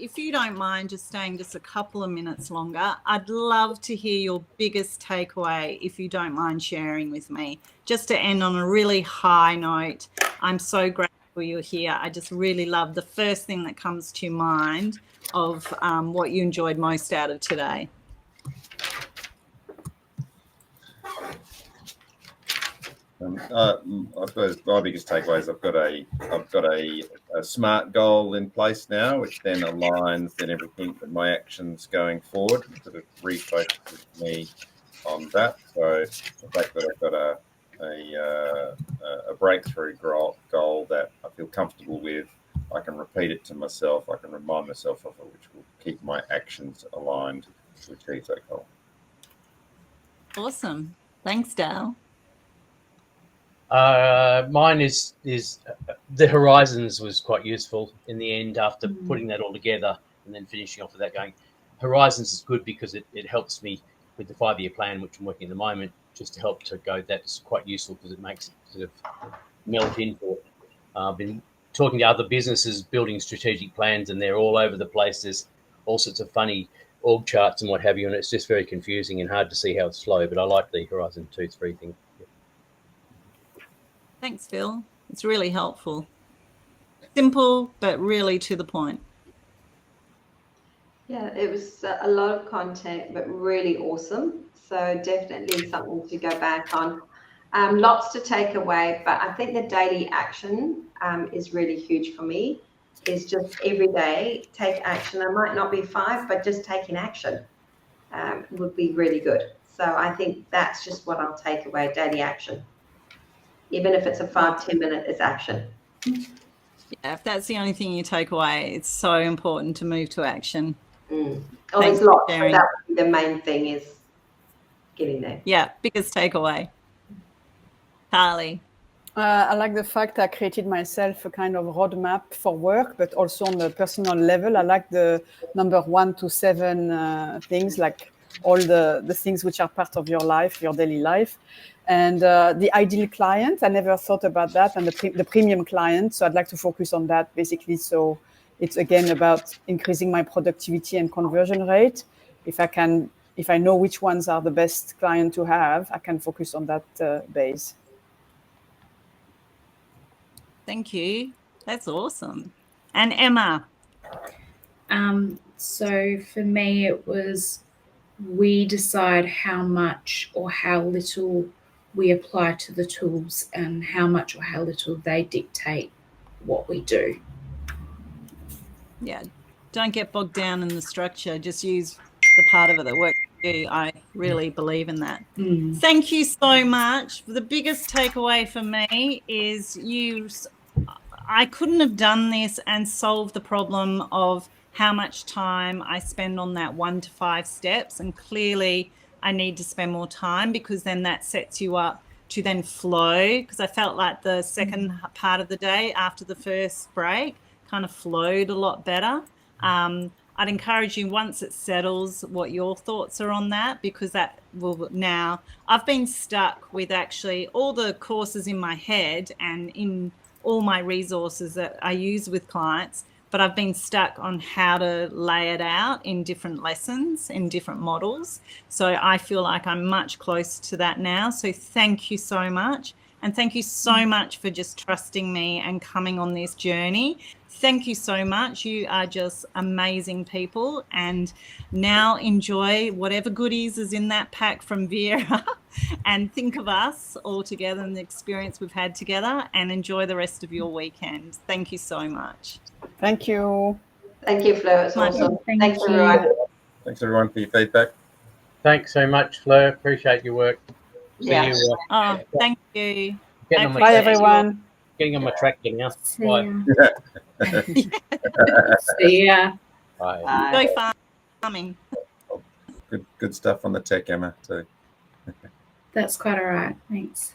if you don't mind just staying just a couple of minutes longer, I'd love to hear your biggest takeaway, if you don't mind sharing with me, just to end on a really high note. I'm so grateful you're here. I just really love the first thing that comes to mind of what you enjoyed most out of today. I suppose my biggest takeaway is I've got a SMART goal in place now, which then aligns everything with my actions going forward, sort of refocuses me on that. So the fact that I've got a breakthrough goal that I feel comfortable with, I can repeat it to myself, I can remind myself of it, which will keep my actions aligned to achieve that goal. Awesome. Thanks, Dale. Mine is the horizons was quite useful in the end after putting that all together and then finishing off with that going. Horizons is good because it helps me with the 5-year plan, which I'm working at the moment, just to help to go. That's quite useful because it makes it sort of melt into it. I've been talking to other businesses building strategic plans, and they're all over the place. There's all sorts of funny org charts and what have you, and it's just very confusing and hard to see how it's flow. But I like the Horizon 2-3 thing. Thanks, Phil. It's really helpful. Simple, but really to the point. Yeah, it was a lot of content, but really awesome. So definitely something to go back on. Lots to take away, but I think the daily action is really huge for me. Is just every day take action. It might not be 5, but just taking action would be really good. So I think that's just what I'll take away, daily action. Even if it's a 5-10 minute, it's action. Yeah, if that's the only thing you take away, it's so important to move to action. Oh, there's lots, but that would be the main thing, is getting there. Yeah, biggest takeaway. Carly. I like the fact I created myself a kind of roadmap for work, but also on the personal level. I like the number 1 to 7 things, like all the things which are part of your life, your daily life. And the ideal client, I never thought about that, and the premium client. So I'd like to focus on that basically. So it's again about increasing my productivity and conversion rate. If I know which ones are the best client to have, I can focus on that base. Thank you. That's awesome. And Emma. So for me, it was, we decide how much or how little we apply to the tools, and how much or how little they dictate what we do. Yeah, don't get bogged down in the structure. Just use the part of it that works for you. I really believe in that. Thank you so much. The biggest takeaway for me is I couldn't have done this and solved the problem of how much time I spend on that 1 to 5 steps. And clearly I need to spend more time, because then that sets you up to then flow. Because I felt like the second part of the day after the first break kind of flowed a lot better. I'd encourage you, once it settles, what your thoughts are on that, because that will now, I've been stuck with actually all the courses in my head and in all my resources that I use with clients, but I've been stuck on how to lay it out in different lessons, in different models. So I feel like I'm much closer to that now. So thank you so much. And thank you so much for just trusting me and coming on this journey. Thank you so much. You are just amazing people. And now enjoy whatever goodies is in that pack from Vera and think of us all together and the experience we've had together, and enjoy the rest of your weekend. Thank you so much. Thank you. Thank you, Fleur. It's awesome. Thanks, everyone. Thanks, everyone, for your feedback. Thanks so much, Fleur. Appreciate your work. Yeah. See you. Thank you. Bye, everyone. Getting on my track now. See ya. Bye. Go farming. Good stuff on the tech, Emma, too. That's quite all right. Thanks.